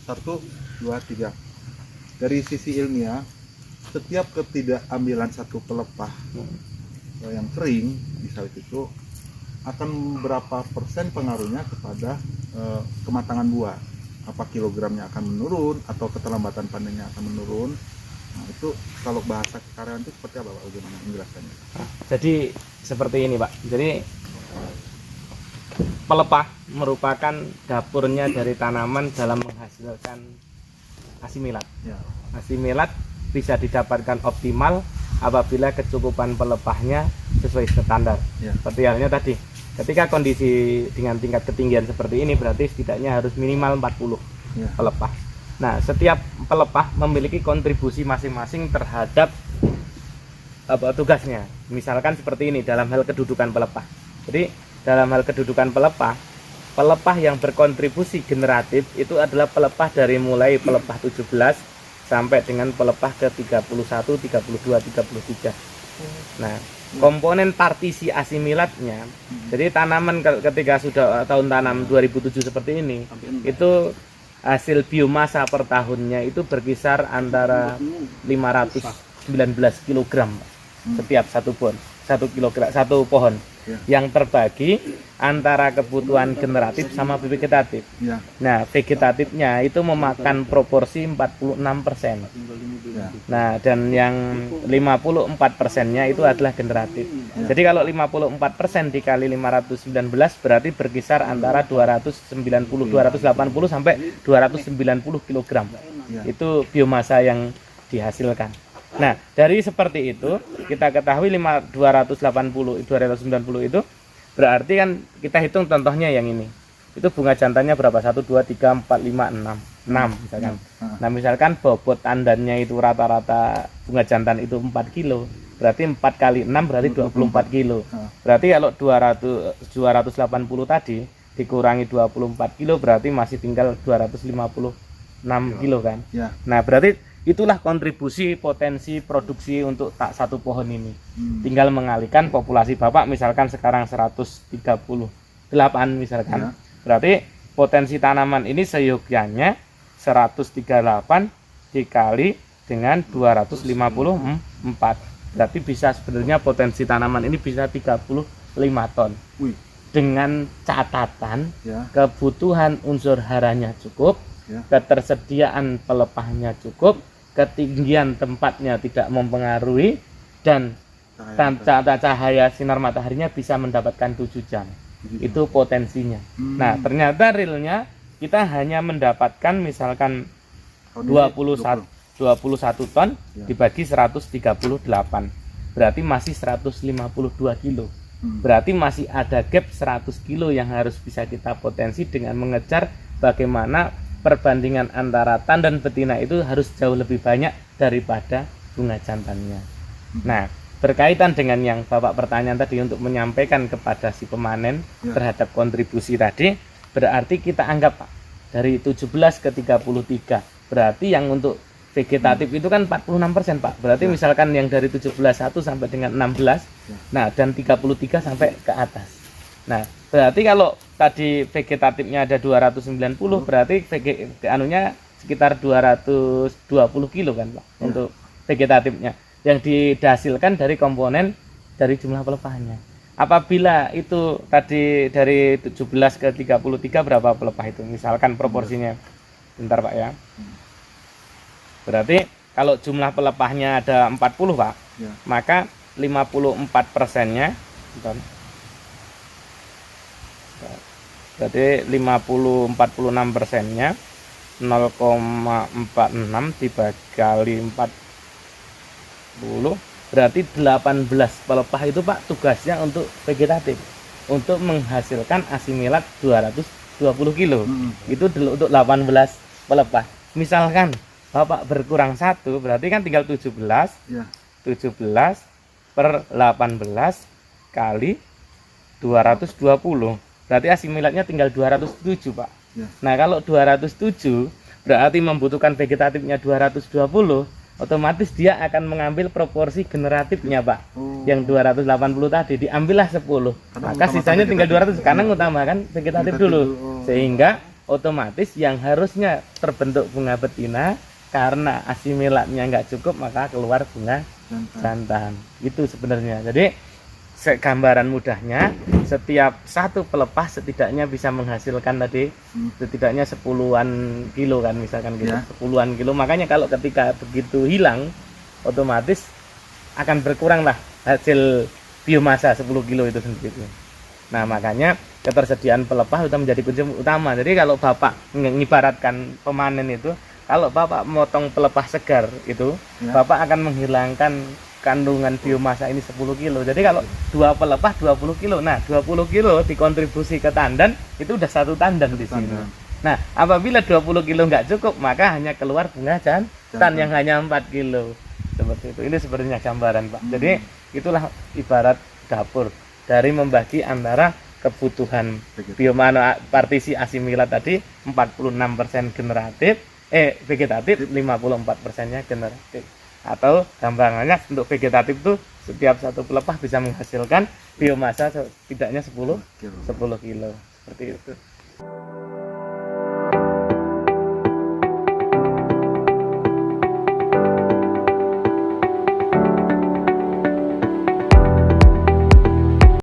1, 2, 3. Dari sisi ilmiah, setiap ketidakambilan satu pelepah yang kering di sawit itu akan berapa persen pengaruhnya kepada kematangan buah. Apa kilogramnya akan menurun atau keterlambatan panennya akan menurun. Nah, itu kalau bahasa kekaryawan itu seperti apa Pak? Bagaimana menjelaskannya? Jadi seperti ini Pak. Jadi pelepah merupakan dapurnya dari tanaman dalam menghasilkan asimilat. Ya. Asimilat bisa didapatkan optimal apabila kecukupan pelepahnya sesuai standar. Ya. Seperti halnya tadi, ketika kondisi dengan tingkat ketinggian seperti ini berarti setidaknya harus minimal 40 Ya. pelepah. Nah, setiap pelepah memiliki kontribusi masing-masing terhadap tugasnya. Misalkan seperti ini dalam hal kedudukan pelepah. Jadi dalam hal kedudukan pelepah, pelepah yang berkontribusi generatif itu adalah pelepah dari mulai pelepah 17 sampai dengan pelepah ke 31, 32, 33. Nah, komponen partisi asimilatnya, jadi tanaman ketika sudah tahun tanam 2007 seperti ini, itu hasil biomasa per tahunnya itu berkisar antara 519 kg setiap satu pohon yang terbagi antara kebutuhan generatif sama vegetatif. Ya. Nah, vegetatifnya itu memakan proporsi 46%. Ya. Nah, dan yang 54%-nya itu adalah generatif. Jadi kalau 54% dikali 519 berarti berkisar antara 280 sampai 290 kg. Ya. Itu biomasa yang dihasilkan. Nah, dari seperti itu kita ketahui 290 290 itu berarti kan kita hitung contohnya yang ini. Itu bunga jantannya berapa? 1 2 3 4 5 6 misalkan. Nah, misalkan bobot tandannya itu rata-rata bunga jantan itu 4 kilo. Berarti 4 kali 6 berarti 24 kilo. Berarti kalau 280 tadi dikurangi 24 kilo berarti masih tinggal 256 kilo kan. Ya. Nah, berarti itulah kontribusi potensi produksi untuk tak satu pohon ini. Tinggal mengalihkan populasi Bapak misalkan sekarang 138 misalkan. Ya. Berarti potensi tanaman ini seyogyanya 138 dikali dengan 254. Berarti bisa sebenarnya potensi tanaman ini bisa 35 ton. Wih. Dengan catatan Ya. kebutuhan unsur haranya cukup, Ya. ketersediaan pelepahnya cukup, ketinggian tempatnya tidak mempengaruhi, dan cahaya sinar mataharinya bisa mendapatkan 7 jam. Itu potensinya. Nah, ternyata realnya kita hanya mendapatkan misalkan 21 ton dibagi 138. Berarti masih 152 kilo. Berarti masih ada gap 100 kilo yang harus bisa kita potensi dengan mengejar bagaimana perbandingan antara tandan betina itu harus jauh lebih banyak daripada bunga jantannya. Nah, berkaitan dengan yang Bapak pertanyaan tadi untuk menyampaikan kepada si pemanen terhadap kontribusi tadi, berarti kita anggap Pak, dari 17 ke 33. Berarti yang untuk vegetatif itu kan 46% Pak. Berarti misalkan yang dari 17 sampai dengan 16, nah dan 33 sampai ke atas. Nah, berarti kalau tadi vegetatifnya ada 290, berarti anunya sekitar 220 kilo kan Pak untuk vegetatifnya yang dihasilkan dari komponen dari jumlah pelepahnya. Apabila itu tadi dari 17 ke 33 berapa pelepah itu? Misalkan proporsinya. Bentar Pak ya. Berarti kalau jumlah pelepahnya ada 40 Pak, maka 54%-nya berarti 46%-nya 0,46 dibagi 40 berarti 18 pelepah itu Pak tugasnya untuk vegetatif, untuk menghasilkan asimilat 220 kilo. Itu untuk 18 pelepah. Misalkan Bapak berkurang 1 berarti kan tinggal 17 per 18 kali 220 berarti asimilatnya tinggal 207 Pak. Nah, kalau 207 berarti membutuhkan vegetatifnya 220, otomatis dia akan mengambil proporsi generatifnya Pak. Yang 280 tadi diambillah 10, maka sisanya tinggal 200 karena mengutamakan vegetatif dulu. Sehingga otomatis yang harusnya terbentuk bunga betina karena asimilatnya nggak cukup maka keluar bunga jantan. Itu sebenarnya. Jadi gambaran mudahnya setiap satu pelepah setidaknya bisa menghasilkan tadi setidaknya 10-an kilo kan misalkan gitu, Ya. 10-an kilo. Makanya kalau ketika begitu hilang otomatis akan berkurang lah hasil biomasa 10 kilo itu sendiri. Nah makanya ketersediaan pelepah itu menjadi kunci utama. Jadi kalau Bapak mengibaratkan pemanen itu, kalau Bapak memotong pelepah segar itu, Ya. Bapak akan menghilangkan kandungan biomasa ini 10 kilo. Jadi kalau 2 pelepah 20 kilo. Nah 20 kilo dikontribusi ke tandan, itu udah 1 tandan di sini. Tandan. Nah apabila 20 kilo nggak cukup, maka hanya keluar bunga jantan yang hanya 4 kilo. Seperti itu. Ini sebenarnya gambaran Pak. Jadi itulah ibarat dapur dari membagi antara kebutuhan biomasa partisi asimilat tadi 46% generatif, vegetatif, 54%-nya generatif. Atau gambarannya untuk vegetatif itu setiap satu pelepah bisa menghasilkan biomasa setidaknya 10 kilo. Seperti itu.